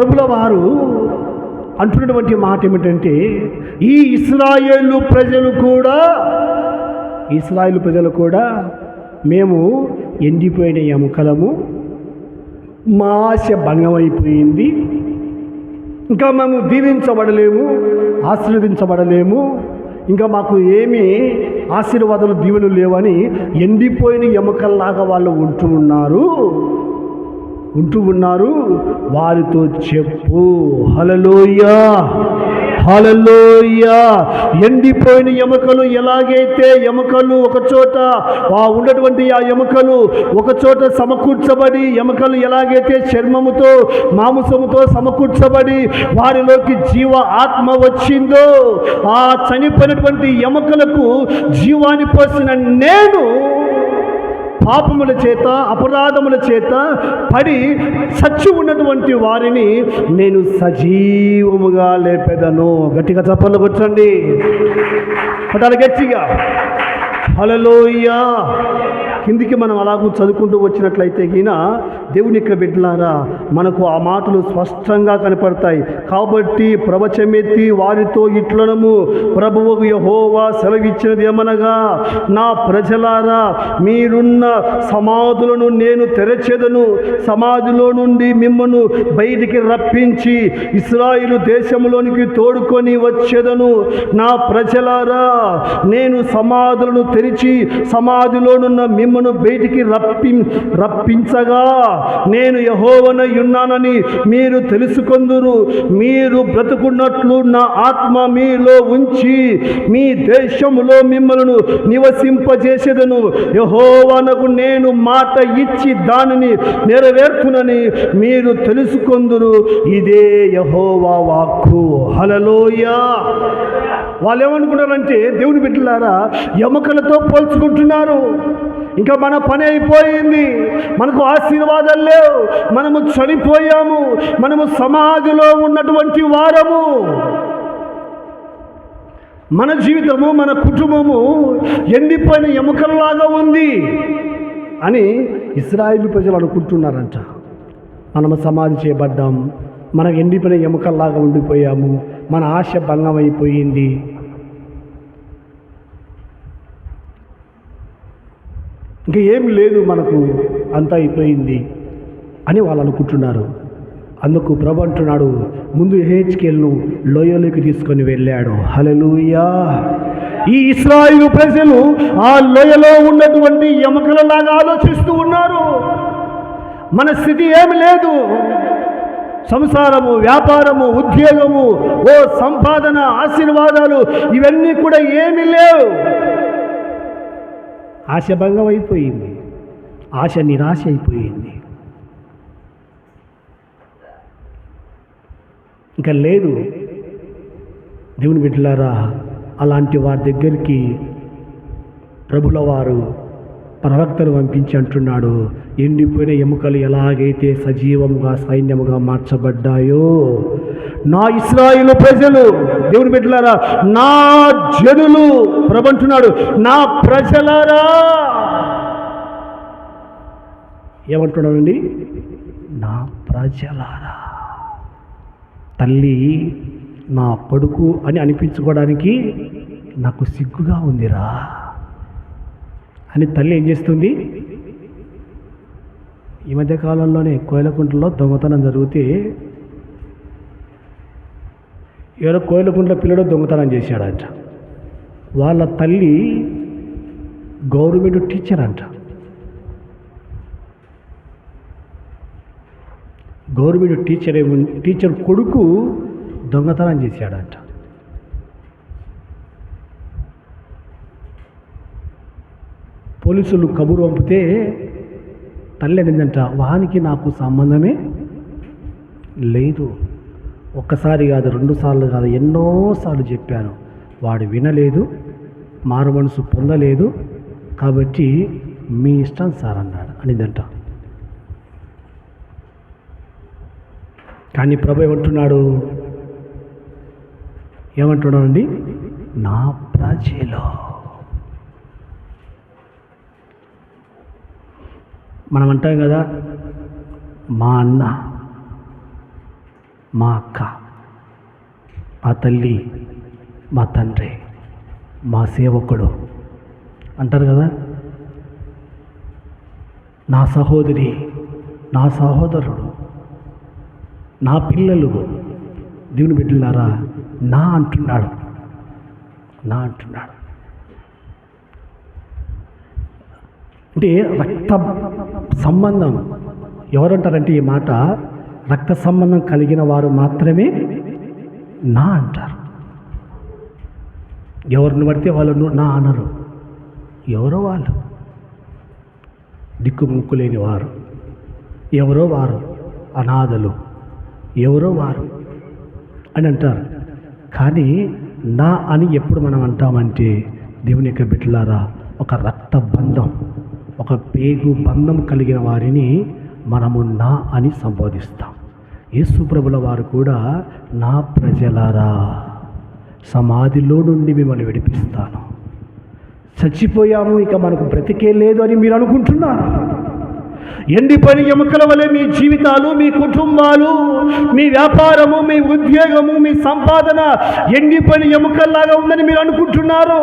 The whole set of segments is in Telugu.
ప్రభుల వారు అంటున్నటువంటి మాట ఏమిటంటే, ఈ ఇశ్రాయేలు ప్రజలు కూడా మేము ఎండిపోయిన ఎముకలము, మా ఆశ భంగమైపోయింది, ఇంకా మేము దీవించబడలేము, ఆశీర్వదించబడలేము, ఇంకా మాకు ఏమీ ఆశీర్వాదాలు దీవెనలు లేవని ఎండిపోయిన ఎముకల్లాగా వాళ్ళు ఉంటూ ఉన్నారు. వారితో చెప్పు. హల్లెలూయా, హల్లెలూయా. ఎండిపోయిన ఎముకలు ఎలాగైతే ఎముకలు ఒకచోట ఉన్నటువంటి ఆ ఎముకలు ఒకచోట సమకూర్చబడి, ఎముకలు ఎలాగైతే చర్మముతో మాంసముతో సమకూర్చబడి వారిలోకి జీవ ఆత్మ వచ్చిందో, ఆ చనిపోయినటువంటి ఎముకలకు జీవాన్ని పోసిన నేను పాపముల చేత అపరాధముల చేత పడి చచ్చి ఉన్నటువంటి వారిని నేను సజీవముగా లేపెదను. గట్టిగా చప్పట్లు కొట్టండి, పటాలు గట్టిగా. హల్లెలూయా. కిందికి మనం అలాగూ చదువుకుంటూ వచ్చినట్లయితే గిన దేవుని యొక్క బిడ్డలారా, మనకు ఆ మాటలు స్పష్టంగా కనపడతాయి. కాబట్టి ప్రవచమెత్తి వారితో ఇట్లనము, ప్రభువు యెహోవా సెలవిచ్చినది ఏమనగా, నా ప్రజలారా, మీరున్న సమాధులను నేను తెరచెదను, సమాధిలో నుండి మిమ్మను బయటికి రప్పించి ఇశ్రాయేలు దేశంలోనికి తోడుకొని వచ్చేదను. నా ప్రజలారా, నేను సమాధులను తెరిచి సమాధిలోనున్న మిమ్మను బయటికి రప్పించగా నేను యెహోవానై ఉన్నానని మీరు తెలుసుకొందురు. మీరు బ్రతుకున్నట్లు నా ఆత్మ మీలో ఉంచి మీ దేశములో మిమ్మల్ని నివసింపజేసేదను. యెహోవానకు నేను మాట ఇచ్చి దానిని నెరవేర్చునని మీరు తెలుసుకొందురు. ఇదే యెహోవా వాక్కు. హల్లెలూయా. వాళ్ళు ఏమనుకుంటారంటే, దేవుని బిడ్డలారా, ఎముకలతో పోల్చుకుంటున్నారు. ఇంకా మన పని అయిపోయింది, మనకు ఆశీర్వాదాలు లేవు, మనము చనిపోయాము, మనము సమాధిలో ఉన్నటువంటి వారము, మన జీవితము మన కుటుంబము ఎండిపోయిన ఎముకల్లాగా ఉంది అని ఇశ్రాయేలు ప్రజలు అనుకుంటున్నారంట. మనము సమాధి చేయబడ్డాం, మనకు ఎండిపోయిన ఎముకల్లాగా ఉండిపోయాము, మన ఆశ భంగం అయిపోయింది, ఇంకా ఏమి లేదు, మనకు అంతా అయిపోయింది అని వాళ్ళు అనుకుంటున్నారు. అందుకు ప్రభు అంటున్నాడు, ముందు యెహెజ్కేలును లోయలోకి తీసుకొని వెళ్ళాడు. హల్లెలూయా. ఈ ఇశ్రాయేలు ప్రజలు ఆ లోయలో ఉన్నటువంటి ఎముకలలాగా ఆలోచిస్తూ ఉన్నారు. మన స్థితి ఏమి లేదు, సంసారము, వ్యాపారము, ఉద్యోగము, సంపాదన, ఆశీర్వాదాలు ఇవన్నీ కూడా ఏమీ లేవు. ఆశ భంగం అయిపోయింది, ఆశ నిరాశ అయిపోయింది, ఇంకా లేదు. దేవుని బిడ్డలారా, అలాంటి వారి దగ్గరికి ప్రభుల వారు ప్రవక్తను పంపించి అంటున్నాడు, ఎండిపోయిన ఎముకలు ఎలాగైతే సజీవముగా సైన్యముగా మార్చబడ్డాయో, నా ఇశ్రాయేలు ప్రజలు, దేవుని బిడ్డలారా, నా జనులు, ప్రభు అంటున్నాడు, నా ప్రజలారా. ఏమంటున్నాడండి? నా ప్రజలారా. తల్లి నా కొడుకు అని అనిపించుకోవడానికి నాకు సిగ్గుగా ఉందిరా అని తల్లి ఏం చేస్తుంది? ఈ మధ్య కాలంలోనే కోయిలకుంటలో దొంగతనం జరిగితే ఎవరో కోయిలకుంట్ల పిల్లడు దొంగతనం చేశాడంట. వాళ్ళ తల్లి గవర్నమెంట్ టీచర్ అంట. గవర్నమెంట్ టీచర్ కొడుకు దొంగతనం చేశాడంట. పోలీసులు కబురు పంపితే తల్లి అనిందంట, వానికి నాకు సంబంధమే లేదు. ఒక్కసారి కాదు, 2 సార్లు కాదు, ఎన్నోసార్లు చెప్పాను, వాడు వినలేదు, మారు మనసు పొందలేదు, కాబట్టి మీ ఇష్టం సార్ అన్నాడు అనిందంట. కానీ ప్రభు ఏమంటున్నాడండి? నా ప్రజలో. మనం అంటాం కదా, మా అన్న, మా అక్క, మా తల్లి, మా తండ్రి, మా సేవకుడు అంటారు కదా. నా సహోదరి, నా సహోదరుడు, నా పిల్లలు, దేవుని బిడ్డలారా నా అంటున్నాడు. అంటే రక్త సంబంధం ఎవరంటారంటే ఈ మాట రక్త సంబంధం కలిగిన వారు మాత్రమే నా అంటారు. ఎవరిని పడితే వాళ్ళు నా అనరు. ఎవరో వాళ్ళు దిక్కుముక్కు లేని వారు, ఎవరో వారు అనాథలు, ఎవరో వారు అని అంటారు. కానీ నా అని ఎప్పుడు మనం అంటామంటే దేవుని యొక్క బిడ్డలారా ఒక రక్త బంధం, ఒక పేగు బంధం కలిగిన వారిని మనము నా అని సంబోధిస్తాం. యేసు ప్రభుల వారు కూడా నా ప్రజలారా సమాధిలో నుండి మిమ్మల్ని విడిపిస్తాను. చచ్చిపోయాము, ఇక మనకు బ్రతికే లేదు అని మీరు అనుకుంటున్నారు. ఎండిపోయిన ఎముకల వలె మీ జీవితాలు, మీ కుటుంబాలు, మీ వ్యాపారము, మీ ఉద్యోగము, మీ సంపాదన ఎండిపోయిన ఎముకల్లాగా ఉందని మీరు అనుకుంటున్నారు.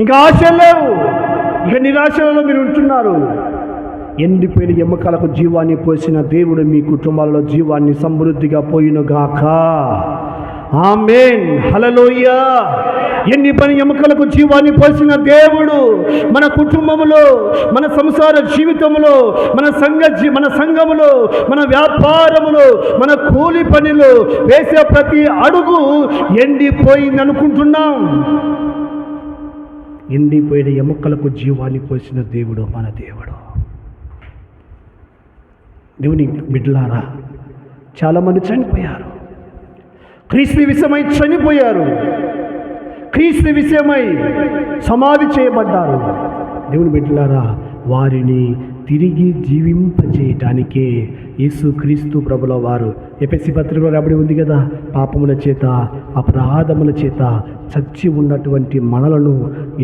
ఇంకా ఆశలు లేవు, ఇక నిరాశలలో మీరు ఉంటున్నారు. ఎండిపోయిన ఎముకలకు జీవాన్ని పోసిన దేవుడు మీ కుటుంబాలలో జీవాన్ని సమృద్ధిగా పోయినగాక. ఆమేన్, హల్లెలూయా. ఎండిపోయిన ఎముకలకు జీవాన్ని పోసిన దేవుడు మన కుటుంబములో, మన సంసార జీవితంలో, మన సంఘములో, మన వ్యాపారములో, మన కూలి పనిలో వేసే ప్రతి అడుగు ఎండిపోయింది అనుకుంటున్నాం. ఎండిపోయిన ఎముకలకు జీవాన్ని పోసిన దేవుడు మన దేవుడు. దేవుని బిడ్డలారా చాలామంది చనిపోయారు, క్రీస్తు విషయమై చనిపోయారు, క్రీస్తు విషయమై సమాధి చేయబడ్డారు. దేవుని బిడ్డలారా వారిని తిరిగి జీవింపజేయటానికే యేసు క్రీస్తు ప్రభుల వారు ఎఫెసీ పత్రికలో రాబడి ఉంది కదా, పాపముల చేత అపరాధముల చేత చచ్చి ఉన్నటువంటి మనలను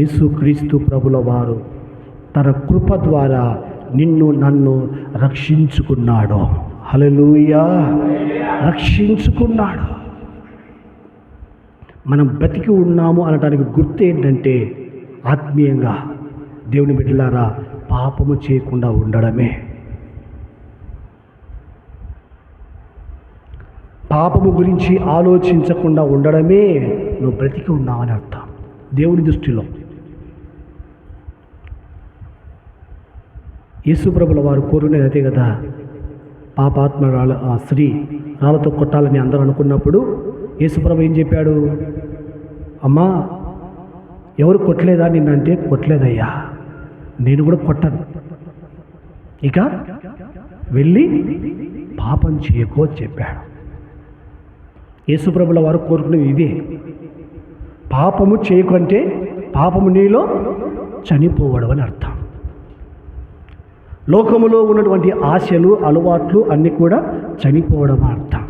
యేసు క్రీస్తు ప్రభుల వారు తన కృప ద్వారా నిన్ను నన్ను రక్షించుకున్నాడు. హల్లెలూయా, రక్షించుకున్నాడు. మనం బ్రతికి ఉన్నాము అనడానికి గుర్తు ఏంటంటే ఆత్మీయంగా దేవుని బిడ్డలారా పాపము చేయకుండా ఉండడమే. పాపము గురించి ఆలోచించకుండా ఉండడమే నువ్వు బ్రతికి ఉన్నావని అర్థం దేవుని దృష్టిలో. యేసు ప్రభుల వారు కోరునేది అదే కదా. పాపాత్మ స్త్రీ రాళ్ళతో కొట్టాలని అందరూ అనుకున్నప్పుడు యేసు ప్రభు ఏం చెప్పాడు? అమ్మా ఎవరు కొట్టలేదా నిన్నంటే, కొట్టలేదయ్యా, నేను కూడా కొట్టను, ఇక వెళ్ళి పాపం చేయకో చెప్పాడు. యేసు ప్రభుల వారు కోరుకునేది ఇదే. పాపము చేయకంటే పాపము నీలో చనిపోవడం అని అర్థం. లోకములో ఉన్నటువంటి ఆశలు, అలవాట్లు అన్నీ కూడా చనిపోవడం అర్థం.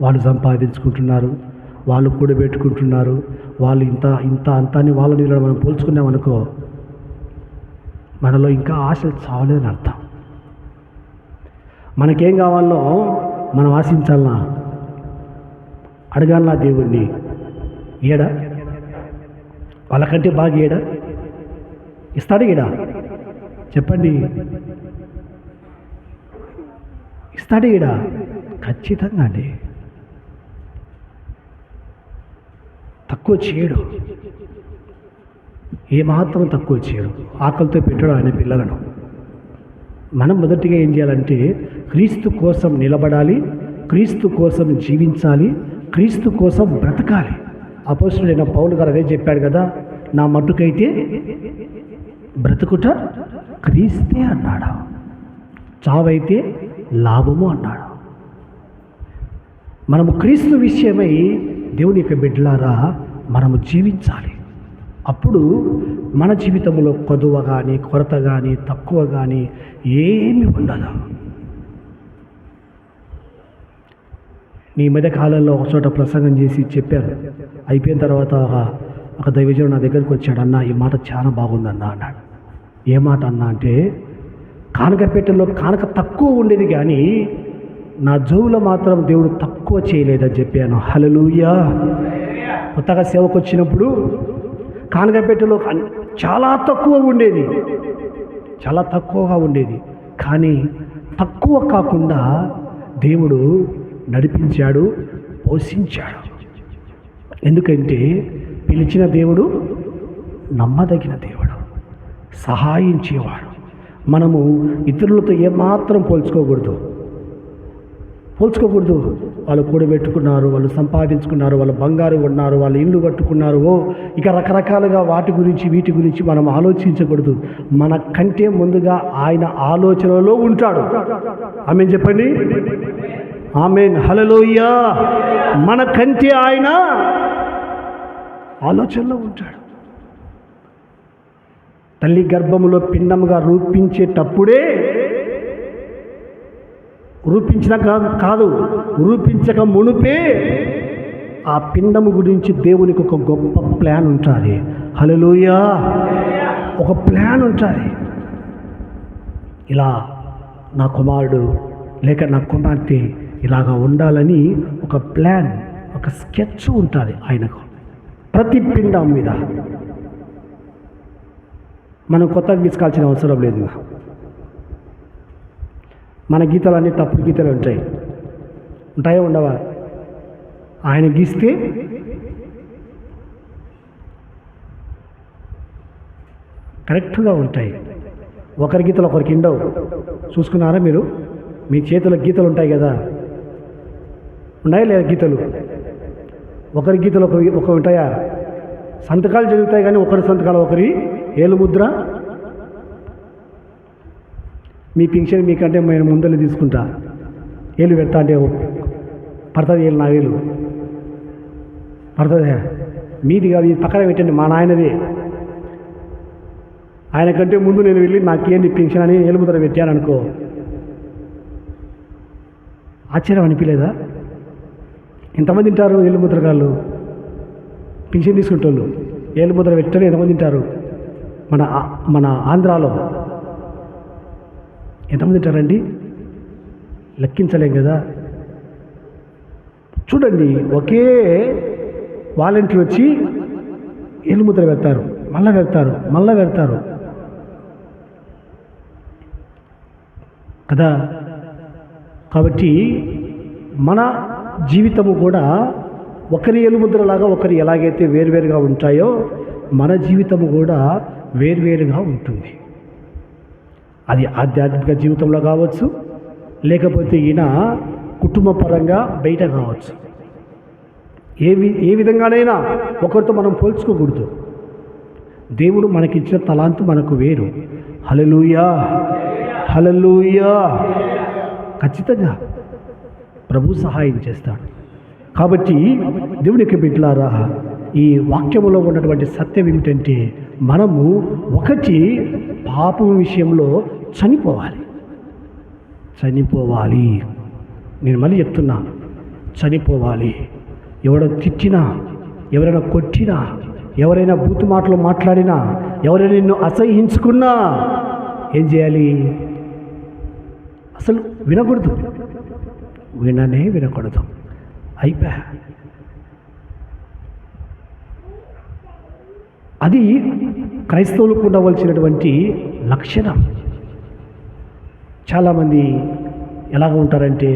వాళ్ళు సంపాదించుకుంటున్నారు, వాళ్ళు కూడబెట్టుకుంటున్నారు, వాళ్ళు ఇంత అంత అని వాళ్ళ నీళ్ళు మనం పోల్చుకున్నామనుకో మనలో ఇంకా ఆశలు చావలేదని అర్థం. మనకేం కావాలో మనం ఆశించాలన్నా, అడగాలన్నా దేవుణ్ణి, ఏడా వాళ్ళకంటే బాగా ఏడా ఇస్తాడు? ఏడా చెప్పండి, ఇస్తాడు? ఏడా ఖచ్చితంగా అండి, తక్కువ చేయడు, ఏమాత్రం తక్కువ చేయడు. ఆకలితో పెట్టడం ఆయన పిల్లలను. మనం మొదటిగా ఏం చేయాలంటే క్రీస్తు కోసం నిలబడాలి, క్రీస్తు కోసం జీవించాలి, క్రీస్తు కోసం బ్రతకాలి. అపోస్తలుడైన పౌలు గారు అదే చెప్పాడు కదా, నా మట్టుకైతే బ్రతుకుట క్రీస్తే అన్నాడు, చావైతే లాభము అన్నాడు. మనము క్రీస్తు విషయమై దేవుని యొక్క బిడ్డలారా మనము జీవించాలి. అప్పుడు మన జీవితంలో కొదువ కానీ, కొరత కానీ, తక్కువ కానీ ఏమీ ఉండదు. నీ మధ్య కాలంలో ఒక చోట ప్రసంగం చేసి చెప్పారు. అయిపోయిన తర్వాత ఒక దైవజనుడు నా దగ్గరికి వచ్చాడు. అన్న ఈ మాట చాలా బాగుందన్న అన్నాడు. ఏ మాట అన్నా అంటే, కానకపేటలో కానక తక్కువ ఉండేది, కానీ నా జోబులో మాత్రం దేవుడు తక్కువ చేయలేదని చెప్పాను. హల్లెలూయా. కొత్తగా సేవకు వచ్చినప్పుడు కానకపేటలో చాలా తక్కువ ఉండేది, చాలా తక్కువగా ఉండేది. కానీ తక్కువ కాకుండా దేవుడు నడిపించాడు, పోషించాడు. ఎందుకంటే పిలిచిన దేవుడు నమ్మదగిన దేవుడు, సహాయించేవాడు. మనము ఇతరులతో ఏమాత్రం పోల్చుకోకూడదు. వాళ్ళు కూడబెట్టుకున్నారు, వాళ్ళు సంపాదించుకున్నారు, వాళ్ళు బంగారు ఉన్నారు, వాళ్ళు ఇల్లు కట్టుకున్నారు, ఇక రకరకాలుగా వీటి గురించి మనం ఆలోచించకూడదు. మన కంటే ముందుగా ఆయన ఆలోచనలో ఉంటాడు. ఆమేన్ చెప్పండి. ఆమేన్. హల్లెలూయా. మన కంటే ఆయన ఆలోచనలో ఉంటాడు. తల్లి గర్భములో పిండముగా రూపించేటప్పుడే, రూపించక మునుపే ఆ పిండము గురించి దేవునికి ఒక గొప్ప ప్లాన్ ఉంటుంది. హల్లెలూయా. ఒక ప్లాన్ ఉంటుంది. ఇలా నా కుమారుడు లేక నా కుమార్తె ఇలాగా ఉండాలని ఒక ప్లాన్, ఒక స్కెచ్ ఉంటుంది ఆయనకు ప్రతి పిండం మీద. మనం కొత్తగా గీసుకోవాల్సిన అవసరం లేదు. మన గీతలన్నీ తప్పుడు గీతలు ఉంటాయో ఉండవా? ఆయన గీస్తే కరెక్ట్గా ఉంటాయి. ఒకరి గీతలు ఒకరికి ఉండవు. చూసుకున్నారా మీరు? మీ చేతిలో గీతలు ఉంటాయి కదా, ఉన్నాయా లేదా గీతలు? ఒకరి గీతలు ఒక ఉంటాయా? సంతకాలు జరుగుతాయి, కానీ ఒకరి సంతకాలు ఒకరి ఏలు ముద్ర. మీ పింఛన్ మీకంటే నేను ముందలు తీసుకుంటా, ఏలు పెడతా అంటే పడుతుంది, ఏలు నా ఏలు పడుతుంది. మీది కాదు, ఇది పక్కన పెట్టండి, మా నాయనది. ఆయన కంటే ముందు నేను వెళ్ళి నాకేంటి పింఛన్ అని ఏలు ముద్ర పెట్టాను అనుకో, ఆశ్చర్యం అనిపించలేదా? ఎంతమంది తింటారు ఏలు ముద్రగాళ్ళు? పింఛన్ తీసుకుంటోళ్ళు ఏలు ముద్ర పెట్టని ఎంతమంది తింటారు? మన ఆంధ్రాలో ఎంతమంది తింటారండి? లెక్కించలేం కదా. చూడండి, ఒకే వాలంటీర్ వచ్చి ఏలు ముద్ర పెడతారు, మళ్ళీ పెడతారు కదా. కాబట్టి మన జీవితము కూడా ఒకరి ఎలుముద్రలాగా, ఒకరి ఎలాగైతే వేరువేరుగా ఉంటాయో మన జీవితము కూడా వేరువేరుగా ఉంటుంది. అది ఆధ్యాత్మిక జీవితంలో కావచ్చు, లేకపోతే ఈయన కుటుంబ పరంగా బయట కావచ్చు. ఏ విధంగానైనా ఒకరితో మనం పోల్చుకోకూడదు. దేవుడు మనకిచ్చిన తలాంతు మనకు వేరు. హల్లెలూయా. హల్లెలూయా. ఖచ్చితంగా ప్రభు సహాయం చేస్తాడు. కాబట్టి దేవునికి బిడ్డలారా, ఈ వాక్యములో ఉన్నటువంటి సత్యం ఏమిటంటే, మనము ఒకటి పాపం విషయంలో చనిపోవాలి. నేను మళ్ళీ చెప్తున్నా, చనిపోవాలి. ఎవరైనా తిట్టినా, ఎవరైనా కొట్టినా, ఎవరైనా బూతు మాటలు మాట్లాడినా, ఎవరైనా నిన్ను అసహ్యించుకున్నా ఏం చేయాలి? అసలు వినకూడదు, వినకూడదు. అయిపోయా. అది క్రైస్తవులకు ఉండవలసినటువంటి లక్షణం. చాలామంది ఎలాగ ఉంటారంటే,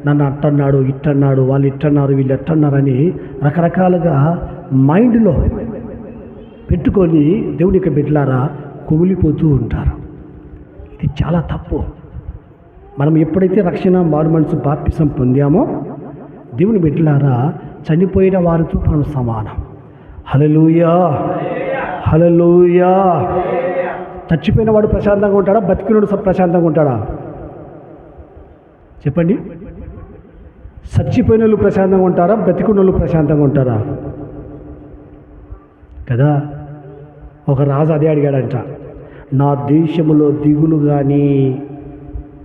నన్ను అట్టన్నాడు, ఇట్టన్నాడు, వాళ్ళు ఇట్టన్నారు, వీళ్ళు ఎట్టన్నారని రకరకాలుగా మైండ్లో పెట్టుకొని దేవునికి బిడ్డలారా కుమిలిపోతూ ఉంటారు. ఇది చాలా తప్పు. మనం ఎప్పుడైతే రక్షణ మారు మనసు బాప్తిసం పొందామో, దేవుని బిడ్డలారా చనిపోయిన వారితో మనం సమానం. హల్లెలూయా. హల్లెలూయా. చచ్చిపోయిన వాడు ప్రశాంతంగా ఉంటాడా? బతికినోడు ప్రశాంతంగా ఉంటాడా? చెప్పండి. చచ్చిపోయిన వాళ్ళు ప్రశాంతంగా ఉంటారా? బతికిన వాళ్ళు ప్రశాంతంగా ఉంటారా? కదా. ఒక రాజు అదే అడిగాడంట, నా దేశంలో దిగులు కానీ,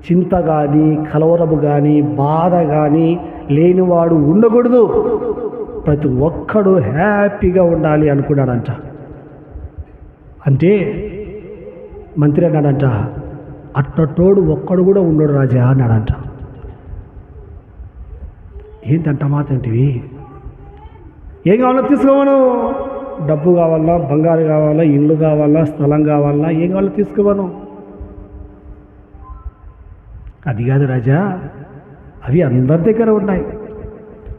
చింత కానీ, కలవరము కానీ, బాధ కానీ లేనివాడు ఉండకూడదు, ప్రతి ఒక్కడు హ్యాపీగా ఉండాలి అనుకున్నాడంట. అంటే మంత్రి అన్నాడంట, అట్టటోడు ఒక్కడు కూడా ఉండడు రాజా అన్నాడంట. ఏంటంట మాట ఏంటివి? ఏం కావాలో తీసుకోమను. డబ్బు కావాలా, బంగారు కావాలా, ఇల్లు కావాలా, స్థలం కావాలా, ఏం కావాలో తీసుకోమను. అది కాదు రాజా, అవి అందరి దగ్గర ఉన్నాయి.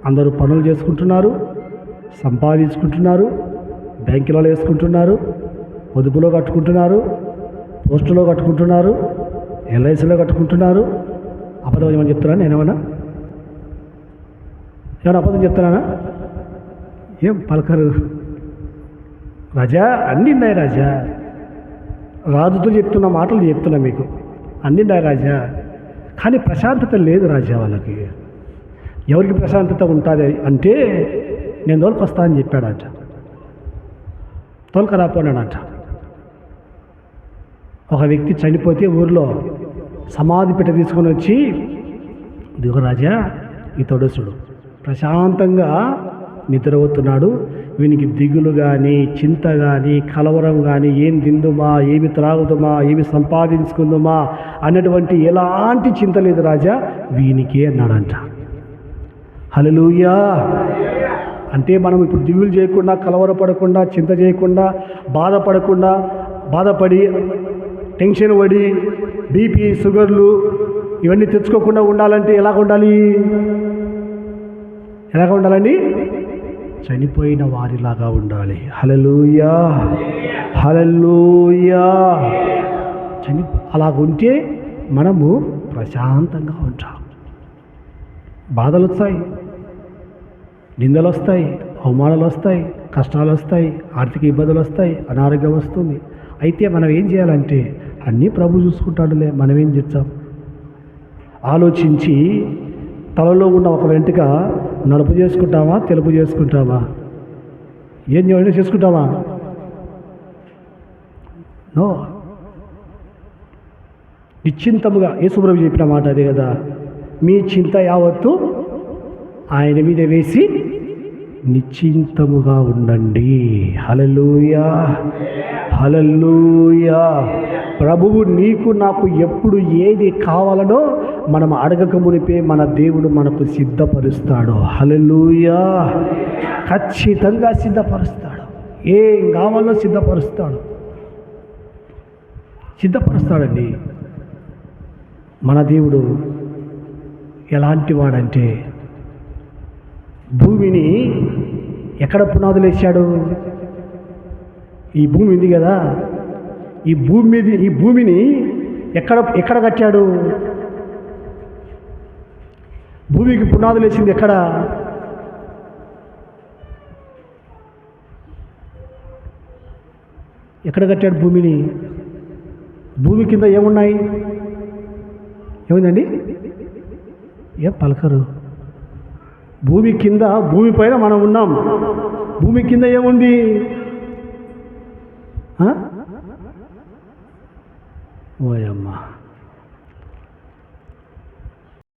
అందరూ పనులు చేసుకుంటున్నారు, సంపాదించుకుంటున్నారు, బ్యాంకులలో వేసుకుంటున్నారు, పొదుపులో కట్టుకుంటున్నారు, పోస్టులో కట్టుకుంటున్నారు, ఎల్ఐసిలో కట్టుకుంటున్నారు. అబద్ధం ఏమని చెప్తున్నాను? నేనేమన్నా అబద్ధం చెప్తున్నానా? ఏం పలకరు రాజా? అన్నీ ఉన్నాయి రాజా. రాజుతో చెప్తున్న మాటలు చెప్తున్నా మీకు. అన్నీ ఉన్నాయి రాజా, కానీ ప్రశాంతత లేదు రాజా వాళ్ళకి. ఎవరికి ప్రశాంతత ఉంటుంది అంటే, నేను తోలుకొస్తా అని చెప్పాడంట. తోలుకరాపోనాడంట. ఒక వ్యక్తి చనిపోతే ఊరిలో సమాధి పెట్ట తీసుకొని వచ్చి, ఇదిగో రాజా, ఈ తొడసుడు ప్రశాంతంగా నిద్రపోతున్నాడు, వీనికి దిగులు కానీ, చింత కానీ, కలవరం కానీ, ఏం తిందుమా, ఏమి త్రాగుదుమా, ఏమి సంపాదించుకుందుమా అన్నటువంటి ఎలాంటి చింత లేదు రాజా వీనికే అన్నాడంట. హల్లెలూయా. అంటే మనం ఇప్పుడు దిగులు చేయకుండా, కలవరపడకుండా, చింత చేయకుండా, బాధపడి టెన్షన్ పడి బీపీ, షుగర్లు ఇవన్నీ తెచ్చుకోకుండా ఉండాలంటే ఎలాగ ఉండాలండి? చనిపోయిన వారిలాగా ఉండాలి. హల్లెలూయా, హల్లెలూయా. అలాగుంటే మనము ప్రశాంతంగా ఉంటాం. బాధలు వస్తాయి, నిందలు వస్తాయి, అవమానాలు వస్తాయి, కష్టాలు వస్తాయి, ఆర్థిక ఇబ్బందులు వస్తాయి, అనారోగ్యం వస్తుంది. అయితే మనం ఏం చేయాలంటే, అన్నీ ప్రభు చూసుకుంటాడులే, మనం ఏం చేస్తాం? ఆలోచించి తలలో ఉన్న ఒక వెంట్రుక నలుపు చేసుకుంటామా, తెలుపు చేసుకుంటామా? ఏం చేసుకుంటామా? నో. నిశ్చింతముగా యేసుప్రభు చెప్పిన మాట అదే కదా, మీ చింత యావత్తు ఆయన మీద వేసి నిశ్చింతముగా ఉండండి. హల్లెలూయా, హల్లెలూయా. ప్రభువు నీకు నాకు ఎప్పుడు ఏది కావాలనో మనం అడగక మునిపే మన దేవుడు మనకు సిద్ధపరుస్తాడు. హల్లెలూయా. ఖచ్చితంగా సిద్ధపరుస్తాడు. ఏం కావాలో సిద్ధపరుస్తాడండి. మన దేవుడు ఎలాంటి వాడంటే, భూమిని ఎక్కడ పునాదులు వేశాడు? ఈ భూమి ఉంది కదా, ఈ భూమిని ఎక్కడ కట్టాడు? భూమికి పునాదులు వేసింది ఎక్కడ? ఎక్కడ కట్టాడు భూమిని? భూమి కింద ఏమున్నాయి? ఏముందండి? ఏం పలకరు? భూమి కింద, భూమి పైన మనం ఉన్నాం. భూమి కింద ఏముంది? ఓయమ్మా.